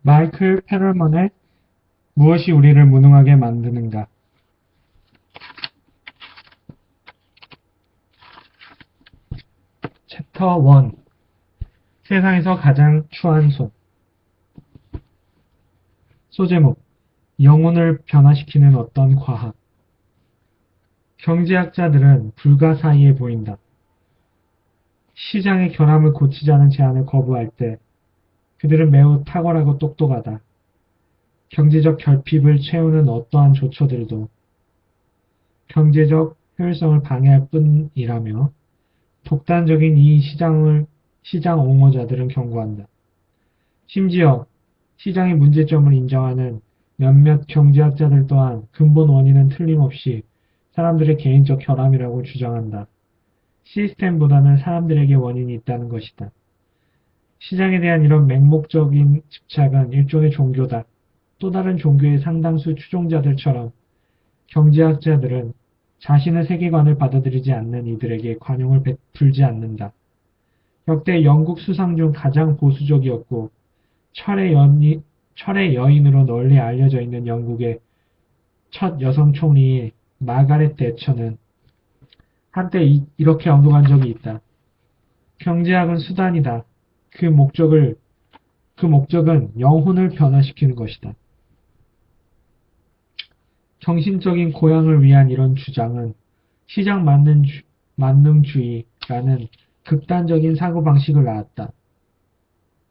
마이클 페럴먼의 무엇이 우리를 무능하게 만드는가? 챕터 1. 세상에서 가장 추한 손. 소제목: 영혼을 변화시키는 어떤 과학. 경제학자들은 불가사의해 보인다. 시장의 결함을 고치자는 제안을 거부할 때 그들은 매우 탁월하고 똑똑하다. 경제적 결핍을 채우는 어떠한 조처들도 경제적 효율성을 방해할 뿐이라며 독단적인 이 시장 옹호자들은 경고한다. 심지어 시장의 문제점을 인정하는 몇몇 경제학자들 또한 근본 원인은 틀림없이 사람들의 개인적 결함이라고 주장한다. 시스템보다는 사람들에게 원인이 있다는 것이다. 시장에 대한 이런 맹목적인 집착은 일종의 종교다. 또 다른 종교의 상당수 추종자들처럼 경제학자들은 자신의 세계관을 받아들이지 않는 이들에게 관용을 베풀지 않는다. 역대 영국 수상 중 가장 보수적이었고 철의 여인으로 널리 알려져 있는 영국의 첫 여성 총리 마가렛 대처는 한때 이렇게 언급한 적이 있다. 경제학은 수단이다. 그 목적은 영혼을 변화시키는 것이다. 정신적인 고양을 위한 이런 주장은 시장 만능주의라는 극단적인 사고방식을 낳았다.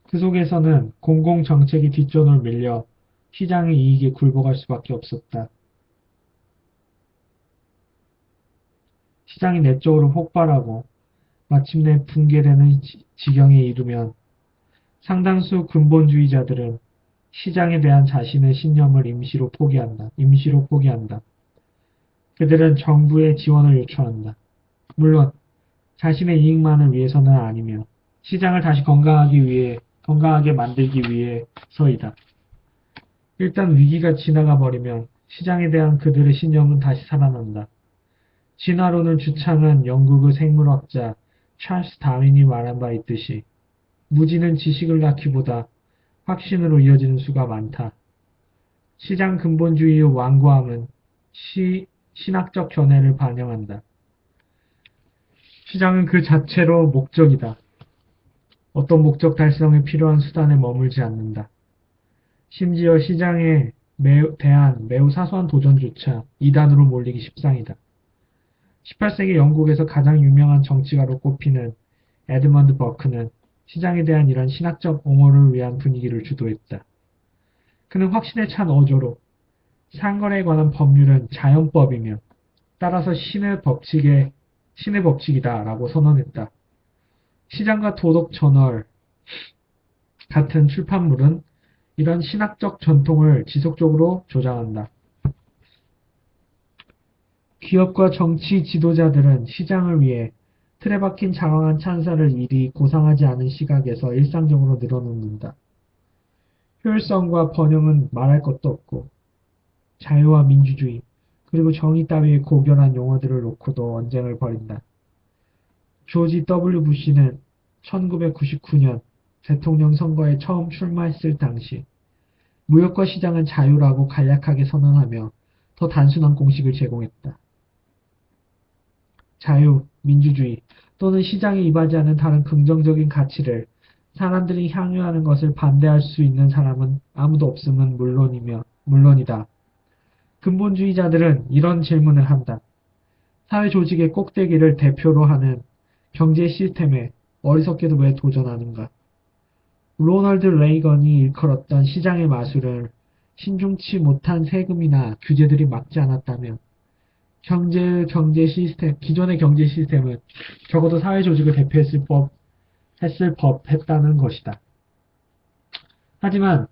그 속에서는 공공정책이 뒷전으로 밀려 시장의 이익에 굴복할 수밖에 없었다. 시장이 내적으로 폭발하고 마침내 붕괴되는 지경에 이르면 상당수 근본주의자들은 시장에 대한 자신의 신념을 임시로 포기한다. 그들은 정부의 지원을 요청한다. 물론 자신의 이익만을 위해서는 아니며 시장을 다시 건강하게 만들기 위해서이다. 일단 위기가 지나가 버리면 시장에 대한 그들의 신념은 다시 살아난다. 진화론을 주창한 영국의 생물학자 찰스 다윈이 말한 바 있듯이 무지는 지식을 낳기보다 확신으로 이어지는 수가 많다. 시장 근본주의의 완고함은 신학적 견해를 반영한다. 시장은 그 자체로 목적이다. 어떤 목적 달성에 필요한 수단에 머물지 않는다. 심지어 시장에 대한 매우 사소한 도전조차 이단으로 몰리기 십상이다. 18세기 영국에서 가장 유명한 정치가로 꼽히는 에드먼드 버크는 시장에 대한 이런 신학적 옹호를 위한 분위기를 주도했다. 그는 확신에 찬 어조로 상거래에 관한 법률은 자연법이며 따라서 신의 법칙이다 라고 선언했다. 시장과 도덕 저널 같은 출판물은 이런 신학적 전통을 지속적으로 조장한다. 기업과 정치 지도자들은 시장을 위해 틀에 박힌 장황한 찬사를 이리 고상하지 않은 시각에서 일상적으로 늘어놓는다. 효율성과 번영은 말할 것도 없고 자유와 민주주의 그리고 정의 따위의 고결한 용어들을 놓고도 언쟁을 벌인다. 조지 W. 부시는 1999년 대통령 선거에 처음 출마했을 당시 무역과 시장은 자유라고 간략하게 선언하며 더 단순한 공식을 제공했다. 자유, 민주주의 또는 시장에 임하지 않은 다른 긍정적인 가치를 사람들이 향유하는 것을 반대할 수 있는 사람은 아무도 없음은 물론이다. 근본주의자들은 이런 질문을 한다. 사회 조직의 꼭대기를 대표로 하는 경제 시스템에 어리석게도 왜 도전하는가? 로널드 레이건이 일컬었던 시장의 마술을 신중치 못한 세금이나 규제들이 막지 않았다면 기존의 경제 시스템은 적어도 사회 조직을 대표했을 법했다는 것이다. 하지만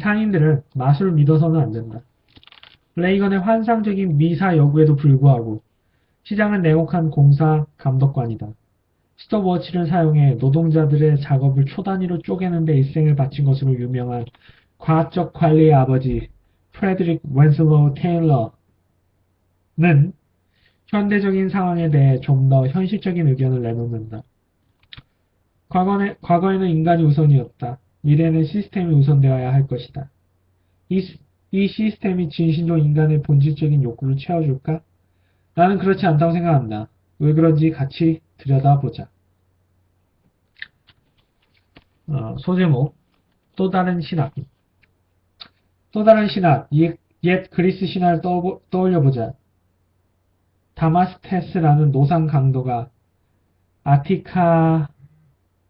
상인들은 마술을 믿어서는 안 된다. 레이건의 환상적인 미사 여구에도 불구하고 시장은 냉혹한 공사 감독관이다. 스톱워치를 사용해 노동자들의 작업을 초 단위로 쪼개는 데 일생을 바친 것으로 유명한 과학적 관리의 아버지 프레드릭 웬슬로우 테일러는 현대적인 상황에 대해 좀 더 현실적인 의견을 내놓는다. 과거에는 인간이 우선이었다. 미래는 시스템이 우선되어야 할 것이다. 이 시스템이 진실로 인간의 본질적인 욕구를 채워줄까? 나는 그렇지 않다고 생각한다. 왜 그런지 같이 들여다보자. 소제목, 또 다른 신학. 또 다른 신학, 옛 그리스 신화를 떠올려보자. 다마스테스라는 노상 강도가 아티카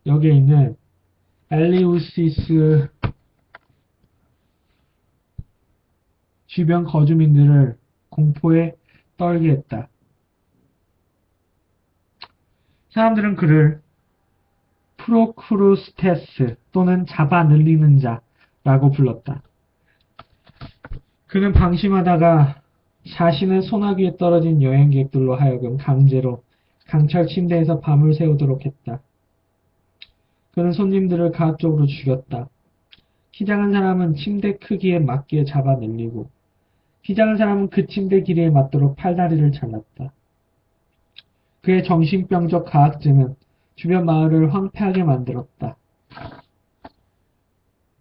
역에 있는 엘리우시스 주변 거주민들을 공포에 떨게 했다. 사람들은 그를 프로크루스테스 또는 잡아 늘리는 자라고 불렀다. 그는 방심하다가 자신의 소나기에 떨어진 여행객들로 하여금 강제로 강철 침대에서 밤을 새우도록 했다. 그는 손님들을 가학적으로 죽였다. 키 작은 사람은 침대 크기에 맞게 잡아 늘리고 키 작은 사람은 그 침대 길이에 맞도록 팔다리를 잘랐다. 그의 정신병적 가학증은 주변 마을을 황폐하게 만들었다.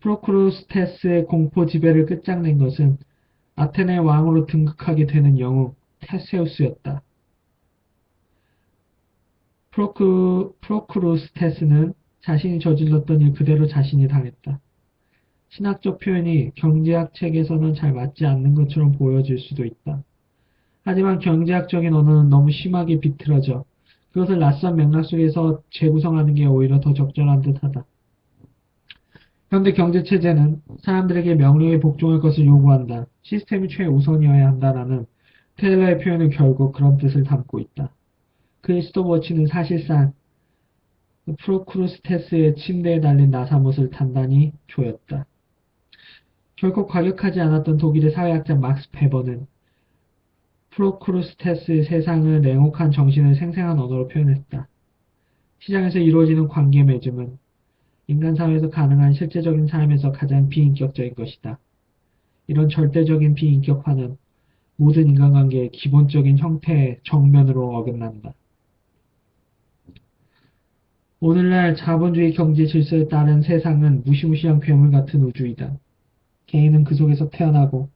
프로크루스테스의 공포 지배를 끝장낸 것은 아테네 왕으로 등극하게 되는 영웅 테세우스였다. 프로크루스테스는 자신이 저질렀던 일 그대로 자신이 당했다. 신학적 표현이 경제학 책에서는 잘 맞지 않는 것처럼 보여질 수도 있다. 하지만 경제학적인 언어는 너무 심하게 비틀어져 그것을 낯선 맥락 속에서 재구성하는 게 오히려 더 적절한 듯하다. 현대 경제체제는 사람들에게 명령에 복종할 것을 요구한다. 시스템이 최우선이어야 한다라는 테일러의 표현은 결국 그런 뜻을 담고 있다. 그의 스톱워치는 사실상 프로크루스테스의 침대에 달린 나사못을 단단히 조였다. 결코 과격하지 않았던 독일의 사회학자 막스 베버는 프로크루스테스의 세상을 냉혹한 정신을 생생한 언어로 표현했다. 시장에서 이루어지는 관계 맺음은 인간 사회에서 가능한 실제적인 삶에서 가장 비인격적인 것이다. 이런 절대적인 비인격화는 모든 인간관계의 기본적인 형태의 정면으로 어긋난다. 오늘날 자본주의 경제 질서에 따른 세상은 무시무시한 괴물 같은 우주이다. 개인은 그 속에서 태어나고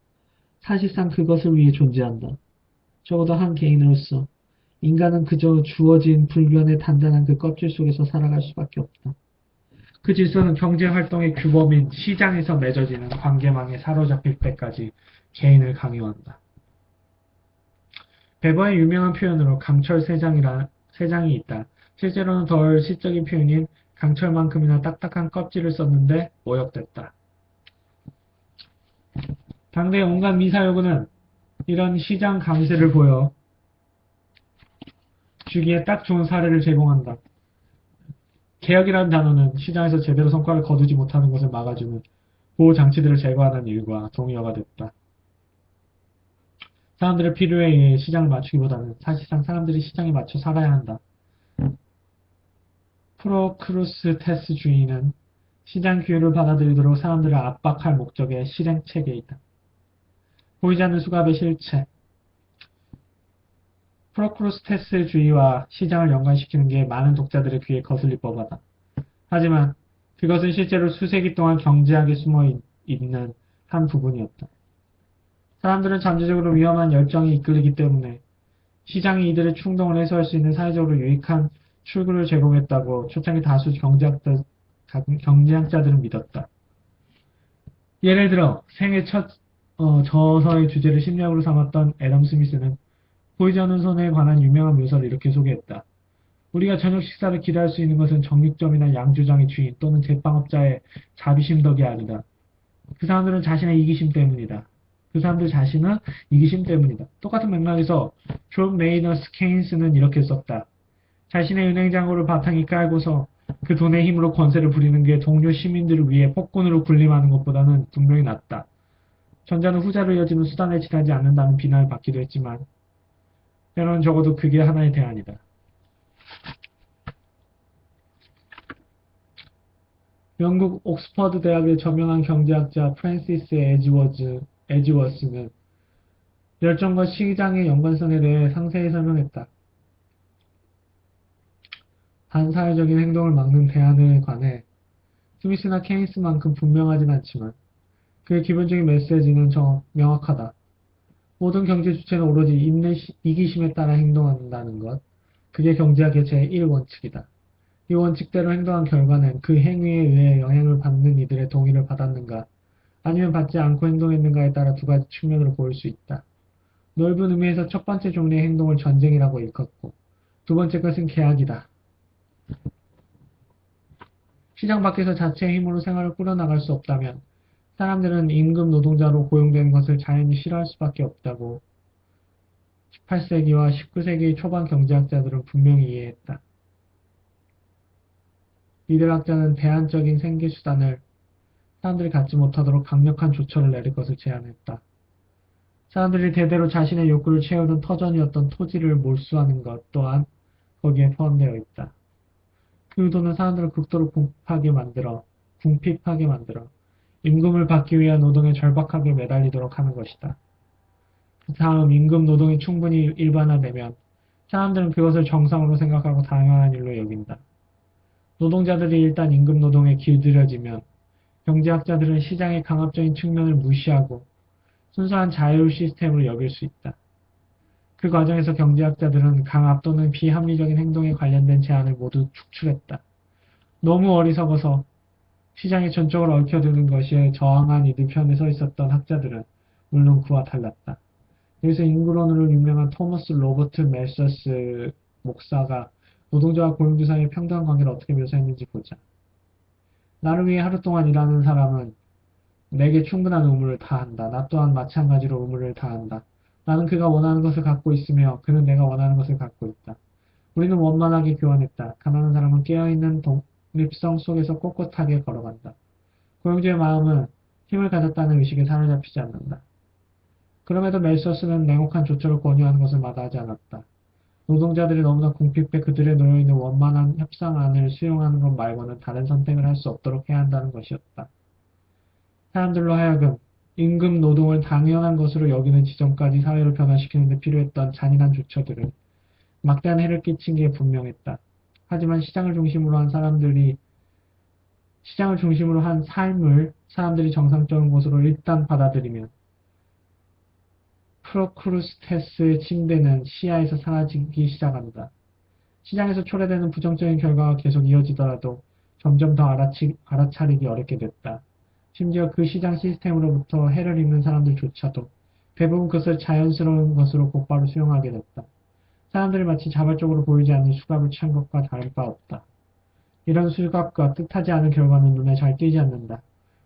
사실상 그것을 위해 존재한다. 적어도 한 개인으로서 인간은 그저 주어진 불변의 단단한 그 껍질 속에서 살아갈 수밖에 없다. 그 질서는 경제활동의 규범인 시장에서 맺어지는 관계망에 사로잡힐 때까지 개인을 강요한다. 베버의 유명한 표현으로 강철 세장이 있다. 실제로는 덜 시적인 표현인 강철만큼이나 딱딱한 껍질을 썼는데 오역됐다. 당대의 온갖 미사여구는 이런 시장 강세를 보여 주기에 딱 좋은 사례를 제공한다. 개혁이라는 단어는 시장에서 제대로 성과를 거두지 못하는 것을 막아주는 보호장치들을 제거하는 일과 동의어가 됐다. 사람들의 필요에 의해 시장을 맞추기보다는 사실상 사람들이 시장에 맞춰 살아야 한다. 프로크루스테스주의는 시장 규율을 받아들이도록 사람들을 압박할 목적의 실행체계이다. 보이지 않는 수갑의 실체. 프로크루스테스주의와 시장을 연관시키는 게 많은 독자들의 귀에 거슬릴 법하다. 하지만 그것은 실제로 수세기 동안 경제학에 숨어 있는 한 부분이었다. 사람들은 잠재적으로 위험한 열정이 이끌리기 때문에 시장이 이들의 충동을 해소할 수 있는 사회적으로 유익한 출구를 제공했다고 초창기 다수 경제학자들은 믿었다. 예를 들어 생애 첫 저서의 주제를 심리학으로 삼았던 애덤 스미스는 보이지 않는 손해에 관한 유명한 묘사를 이렇게 소개했다. 우리가 저녁 식사를 기대할 수 있는 것은 정육점이나 양조장의 주인 또는 제빵업자의 자비심 덕이 아니다. 그 사람들은 자신의 이기심 때문이다. 그 사람들 자신은 이기심 때문이다. 똑같은 맥락에서 존 메이너스 케인스는 이렇게 썼다. 자신의 은행장고를 바탕에 깔고서 그 돈의 힘으로 권세를 부리는 게 동료 시민들을 위해 폭군으로 군림하는 것보다는 분명히 낫다. 전자는 후자로 이어지는 수단에 지나지 않는다는 비난을 받기도 했지만 때로는 적어도 그게 하나의 대안이다. 영국 옥스퍼드 대학의 저명한 경제학자 프랜시스 에지워스는 열정과 시장의 연관성에 대해 상세히 설명했다. 반사회적인 행동을 막는 대안에 관해 스미스나 케인스만큼 분명하진 않지만 그의 기본적인 메시지는 명확하다. 모든 경제 주체는 오로지 이기심에 따라 행동한다는 것. 그게 경제학의 제1원칙이다. 이 원칙대로 행동한 결과는 그 행위에 의해 영향을 받는 이들의 동의를 받았는가, 아니면 받지 않고 행동했는가에 따라 두 가지 측면으로 보일 수 있다. 넓은 의미에서 첫 번째 종류의 행동을 전쟁이라고 일컫고, 두 번째 것은 계약이다. 시장 밖에서 자체의 힘으로 생활을 꾸려나갈 수 없다면 사람들은 임금 노동자로 고용되는 것을 자연히 싫어할 수밖에 없다고 18세기와 19세기 초반 경제학자들은 분명히 이해했다. 이들 학자는 대안적인 생계수단을 사람들이 갖지 못하도록 강력한 조처를 내릴 것을 제안했다. 사람들이 대대로 자신의 욕구를 채우는 터전이었던 토지를 몰수하는 것 또한 거기에 포함되어 있다. 그 의도는 사람들을 극도로 궁핍하게 만들어 임금을 받기 위한 노동에 절박하게 매달리도록 하는 것이다. 그 다음 임금 노동이 충분히 일반화되면 사람들은 그것을 정상으로 생각하고 당연한 일로 여긴다. 노동자들이 일단 임금 노동에 길들여지면 경제학자들은 시장의 강압적인 측면을 무시하고 순수한 자율 시스템으로 여길 수 있다. 그 과정에서 경제학자들은 강압 또는 비합리적인 행동에 관련된 제안을 모두 축출했다. 너무 어리석어서 시장에 전적으로 얽혀드는 것에 저항한 이들 편에 서 있었던 학자들은 물론 그와 달랐다. 여기서 인구론으로 유명한 토머스 로버트 멜서스 목사가 노동자와 고용주 사이의 평등한 관계를 어떻게 묘사했는지 보자. 나를 위해 하루 동안 일하는 사람은 내게 충분한 의무를 다한다. 나 또한 마찬가지로 의무를 다한다. 나는 그가 원하는 것을 갖고 있으며 그는 내가 원하는 것을 갖고 있다. 우리는 원만하게 교환했다. 가난한 사람은 깨어있는 독립성 속에서 꼿꼿하게 걸어간다. 고용주의 마음은 힘을 가졌다는 의식에 사로잡히지 않는다. 그럼에도 멜서스는 냉혹한 조처를 권유하는 것을 마다하지 않았다. 노동자들이 너무나 궁핍해 그들의 놓여있는 원만한 협상안을 수용하는 것 말고는 다른 선택을 할 수 없도록 해야 한다는 것이었다. 사람들로 하여금 임금 노동을 당연한 것으로 여기는 지점까지 사회를 변화시키는 데 필요했던 잔인한 조처들은 막대한 해를 끼친 게 분명했다. 하지만 시장을 중심으로 한 삶을 사람들이 정상적인 것으로 일단 받아들이면 프로크루스테스의 침대는 시야에서 사라지기 시작한다. 시장에서 초래되는 부정적인 결과가 계속 이어지더라도 점점 더 알아차리기 어렵게 됐다. 심지어 그 시장 시스템으로부터 해를 입는 사람들조차도 대부분 그것을 자연스러운 것으로 곧바로 수용하게 됐다. 사람들이 마치 자발적으로 보이지 않는 수갑을 취한 것과 다를 바 없다. 이런 수갑과 뜻하지 않은 결과는 눈에 잘 띄지 않는다.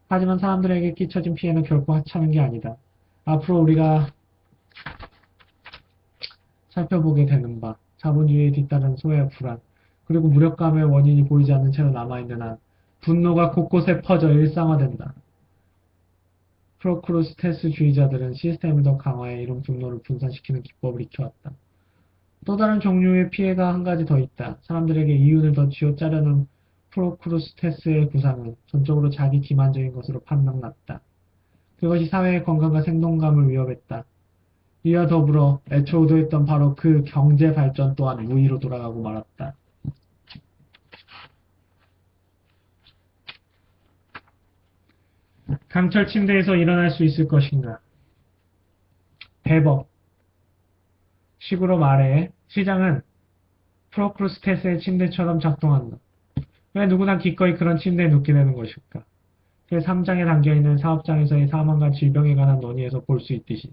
하지만 사람들에게 끼쳐진 피해는 결코 하찮은 게 아니다. 앞으로 우리가 살펴보게 되는 바, 자본주의에 뒤따른 소외와 불안, 그리고 무력감의 원인이 보이지 않는 채로 남아있는 한 분노가 곳곳에 퍼져 일상화된다. 프로크루스테스주의자들은 시스템을 더 강화해 이런 분노를 분산시키는 기법을 익혀왔다. 또 다른 종류의 피해가 한 가지 더 있다. 사람들에게 이윤을 더 쥐어짜려는 프로크루스테스의 구상은 전적으로 자기 기만적인 것으로 판명났다. 그것이 사회의 건강과 생동감을 위협했다. 이와 더불어 애초 의도했던 바로 그 경제 발전 또한 무의로 돌아가고 말았다. 강철 침대에서 일어날 수 있을 것인가? 대법. 식으로 말해 시장은 프로크루스테스의 침대처럼 작동한다. 왜 누구나 기꺼이 그런 침대에 눕게 되는 것일까? 제3장에 담겨있는 사업장에서의 사망과 질병에 관한 논의에서 볼 수 있듯이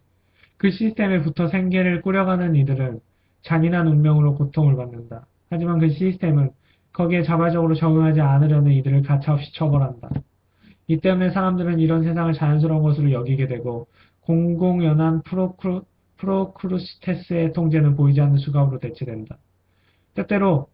그 시스템에 붙어 생계를 꾸려가는 이들은 잔인한 운명으로 고통을 받는다. 하지만 그 시스템은 거기에 자발적으로 적응하지 않으려는 이들을 가차없이 처벌한다. 이 때문에 사람들은 이런 세상을 자연스러운 것으로 여기게 되고 공공연한 프로크루스테스의 통제는 보이지 않는 수갑으로 대체된다. 때때로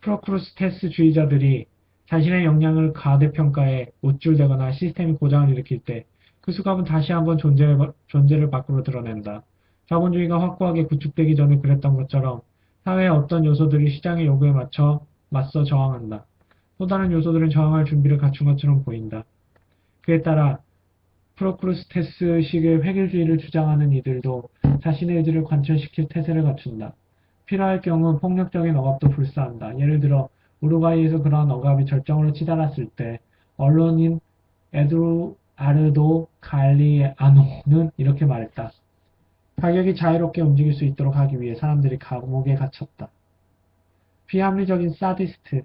프로크루스테스주의자들이 자신의 역량을 과대평가해 우쭐대거나 시스템이 고장을 일으킬 때 그 수갑은 다시 한번 존재를 밖으로 드러낸다. 자본주의가 확고하게 구축되기 전에 그랬던 것처럼 사회의 어떤 요소들이 시장의 요구에 맞서 저항한다. 또 다른 요소들은 저항할 준비를 갖춘 것처럼 보인다. 그에 따라 프로크루스테스식의 획일주의를 주장하는 이들도 자신의 의지를 관철시킬 태세를 갖춘다. 필요할 경우 폭력적인 억압도 불사한다. 예를 들어 우루과이에서 그러한 억압이 절정으로 치달았을 때 언론인 에두아르도 갈리아노는 이렇게 말했다. 가격이 자유롭게 움직일 수 있도록 하기 위해 사람들이 감옥에 갇혔다. 비합리적인 사디스트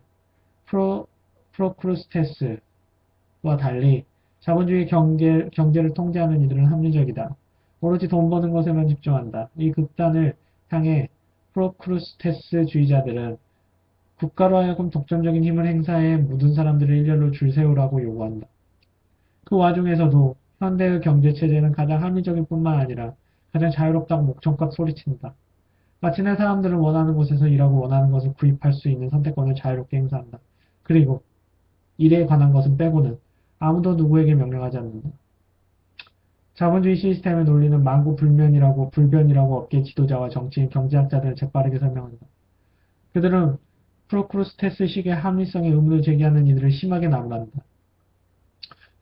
프로크루스테스와 달리 자본주의 경제를 통제하는 이들은 합리적이다. 오로지 돈 버는 것에만 집중한다. 이 극단을 향해 프로크루스테스주의자들은 국가로 하여금 독점적인 힘을 행사해 모든 사람들을 일렬로 줄 세우라고 요구한다. 그 와중에서도 현대의 경제체제는 가장 합리적인 뿐만 아니라 가장 자유롭다고 목청껏 소리친다. 마치 내 사람들은 원하는 곳에서 일하고 원하는 것을 구입할 수 있는 선택권을 자유롭게 행사한다. 그리고 일에 관한 것은 빼고는 아무도 누구에게 명령하지 않는다. 자본주의 시스템의 논리는 불변이라고 업계 지도자와 정치인, 경제학자들을 재빠르게 설명한다. 그들은 프로크루스테스식의 합리성에 의문을 제기하는 이들을 심하게 나무란다.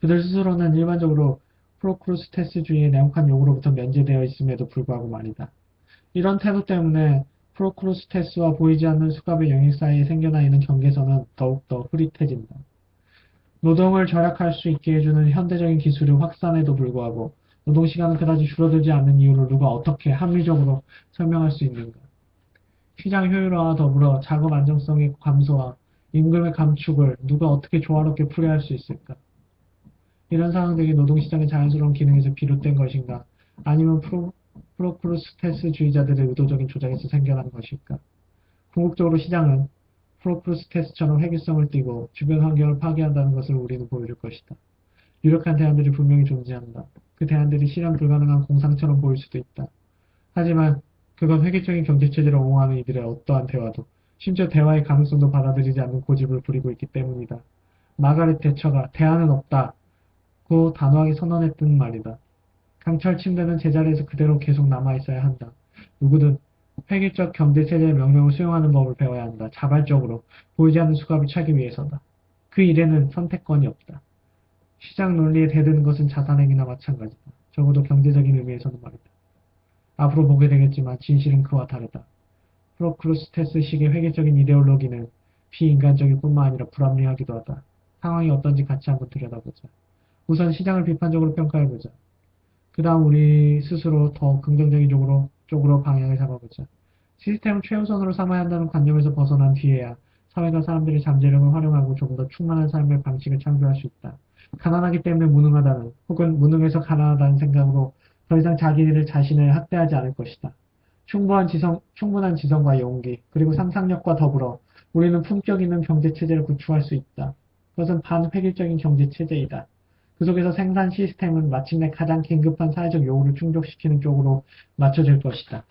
그들 스스로는 일반적으로 프로크루스테스주의의 냉혹한 요구로부터 면제되어 있음에도 불구하고 말이다. 이런 태도 때문에 프로크루스테스와 보이지 않는 수갑의 영역 사이에 생겨나 있는 경계선은 더욱더 흐릿해진다. 노동을 절약할 수 있게 해주는 현대적인 기술의 확산에도 불구하고 노동시간은 그다지 줄어들지 않는 이유를 누가 어떻게 합리적으로 설명할 수 있는가? 시장 효율화와 더불어 작업 안정성의 감소와 임금의 감축을 누가 어떻게 조화롭게 풀이할 수 있을까? 이런 상황들이 노동시장의 자연스러운 기능에서 비롯된 것인가? 아니면 프로크루스테스주의자들의 의도적인 조작에서 생겨난 것일까? 궁극적으로 시장은 프로크루스테스처럼 회귀성을 띠고 주변 환경을 파괴한다는 것을 우리는 보여줄 것이다. 유력한 대안들이 분명히 존재한다. 그 대안들이 실현 불가능한 공상처럼 보일 수도 있다. 하지만 그건 획일적인 경제체제를 옹호하는 이들의 어떠한 대화도 심지어 대화의 가능성도 받아들이지 않는 고집을 부리고 있기 때문이다. 마가렛 대처가 대안은 없다고 단호하게 선언했던 말이다. 강철 침대는 제자리에서 그대로 계속 남아있어야 한다. 누구든 획일적 경제체제의 명령을 수용하는 법을 배워야 한다. 자발적으로 보이지 않는 수갑을 차기 위해서다. 그 일에는 선택권이 없다. 시장 논리에 대드는 것은 자산행위나 마찬가지다. 적어도 경제적인 의미에서는 말이다. 앞으로 보게 되겠지만 진실은 그와 다르다. 프로크루스테스식의 획일적인 이데올로기는 비인간적일 뿐만 아니라 불합리하기도 하다. 상황이 어떤지 같이 한번 들여다보자. 우선 시장을 비판적으로 평가해보자. 그 다음 우리 스스로 더 긍정적인 쪽으로 방향을 잡아보자. 시스템을 최우선으로 삼아야 한다는 관념에서 벗어난 뒤에야 사회가 사람들의 잠재력을 활용하고 조금 더 충만한 삶의 방식을 창조할 수 있다. 가난하기 때문에 무능하다는 혹은 무능해서 가난하다는 생각으로 더 이상 자기들 자신을 학대하지 않을 것이다. 충분한 지성과 용기, 그리고 상상력과 더불어 우리는 품격 있는 경제체제를 구축할 수 있다. 그것은 반획일적인 경제체제이다. 그 속에서 생산 시스템은 마침내 가장 긴급한 사회적 요구를 충족시키는 쪽으로 맞춰질 것이다.